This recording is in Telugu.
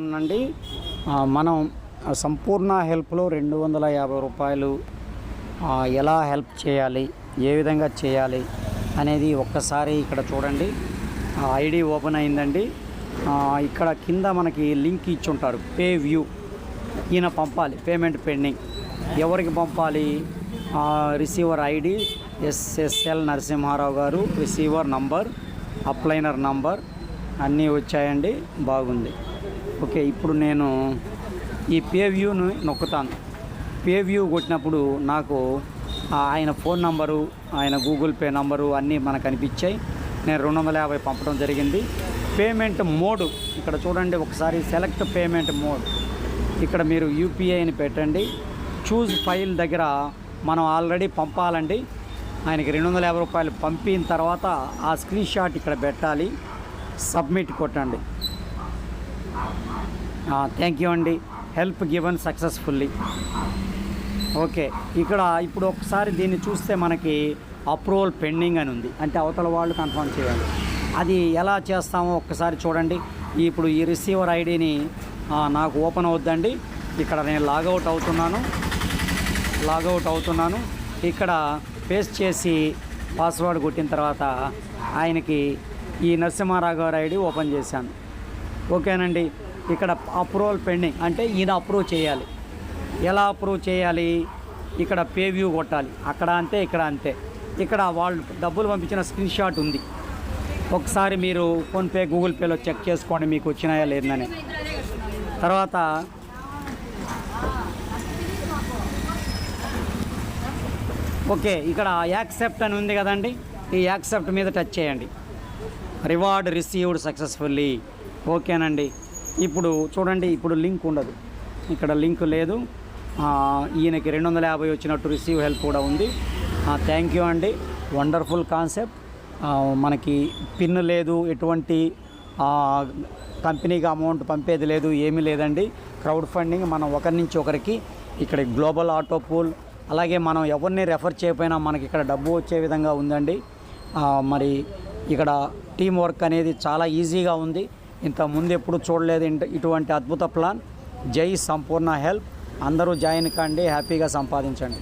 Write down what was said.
నుండి మనం సంపూర్ణ హెల్ప్లో 250 రూపాయలు ఎలా హెల్ప్ చేయాలి, ఏ విధంగా చేయాలి అనేది ఒక్కసారి ఇక్కడ చూడండి. ఐడి ఓపెన్ అయిందండి. ఇక్కడ కింద మనకి లింక్ ఇచ్చి ఉంటారు, పే వ్యూ. ఈయన పంపాలి, పేమెంట్ పెండింగ్. ఎవరికి పంపాలి? రిసీవర్ ఐడి ఎస్ఎస్ఎల్ నరసింహారావు గారు, రిసీవర్ నంబర్, అప్లైనర్ నంబర్ అన్నీ వచ్చాయండి. బాగుంది. ఓకే, ఇప్పుడు నేను ఈ పే వ్యూను నొక్కుతాను. పే వ్యూ కొట్టినప్పుడు నాకు ఆయన ఫోన్ నంబరు, ఆయన గూగుల్ పే నంబరు అన్నీ మనకు కనిపించాయి. నేను 250 పంపడం జరిగింది. పేమెంట్ మోడ్ ఇక్కడ చూడండి, ఒకసారి సెలెక్ట్ పేమెంట్ మోడ్. ఇక్కడ మీరు యూపీఐని పెట్టండి. చూజ్ ఫైల్ దగ్గర మనం ఆల్రెడీ పంపాలండి. ఆయనకి 250 రూపాయలు పంపిన తర్వాత ఆ స్క్రీన్ షాట్ ఇక్కడ పెట్టాలి. సబ్మిట్ కొట్టండి. థ్యాంక్ యూ అండి, హెల్ప్ గివెన్ సక్సెస్ఫుల్లీ. ఓకే, ఇక్కడ ఇప్పుడు ఒకసారి దీన్ని చూస్తే మనకి అప్రూవల్ పెండింగ్ అని ఉంది, అంటే అవతల వాళ్ళు కన్ఫర్మ్ చేయాలి. అది ఎలా చేస్తామో ఒక్కసారి చూడండి. ఇప్పుడు ఈ రిసీవర్ ఐడిని నాకు ఓపెన్ అవుద్దండి. ఇక్కడ నేను లాగౌట్ అవుతున్నాను. ఇక్కడ పేస్ట్ చేసి పాస్వర్డ్ కొట్టిన తర్వాత ఆయనకి ఈ నరసింహారావు గారి ఐడి ఓపెన్ చేశాను. ఓకేనండి. ఇక్కడ అప్రూవల్ పెండింగ్ అంటే ఈయన అప్రూవ్ చేయాలి. ఎలా అప్రూవ్ చేయాలి? ఇక్కడ పే వ్యూ కొట్టాలి. అక్కడ అంతే, ఇక్కడ అంతే. ఇక్కడ వాళ్ళు డబ్బులు పంపించిన స్క్రీన్ షాట్ ఉంది. ఒకసారి మీరు ఫోన్పే, గూగుల్ పేలో చెక్ చేసుకోండి మీకు వచ్చినాయా లేదని. తర్వాత ఓకే, ఇక్కడ యాక్సెప్ట్ అని ఉంది కదండి, ఈ యాక్సెప్ట్ మీద టచ్ చేయండి. Reward received successfully. ఓకేనండి. ఇప్పుడు చూడండి, ఇప్పుడు లింక్ ఉండదు, ఇక్కడ లింక్ లేదు. ఈయనకి 250 వచ్చినట్టు రిసీవ్ హెల్ప్ కూడా ఉంది. థ్యాంక్ యూ అండి, వండర్ఫుల్ కాన్సెప్ట్. మనకి పిన్ లేదు, ఎటువంటి కంపెనీకి అమౌంట్ పంపేది లేదు, ఏమీ లేదండి. క్రౌడ్ ఫండింగ్ మనం ఒకరి నుంచి ఒకరికి. ఇక్కడ గ్లోబల్ ఆటో పూల్, అలాగే మనం ఎవరిని రెఫర్ చేయకపోయినా మనకి ఇక్కడ డబ్బు వచ్చే విధంగా ఉందండి. మరి ఇక్కడ టీం వర్క్ అనేది చాలా ఈజీగా ఉంది. ఇంతకుముందు ఎప్పుడు చూడలేదు ఇటువంటి అద్భుత ప్లాన్. జై సంపూర్ణ హెల్ప్. అందరూ జాయిన్ కండి, హ్యాపీగా సంపాదించండి.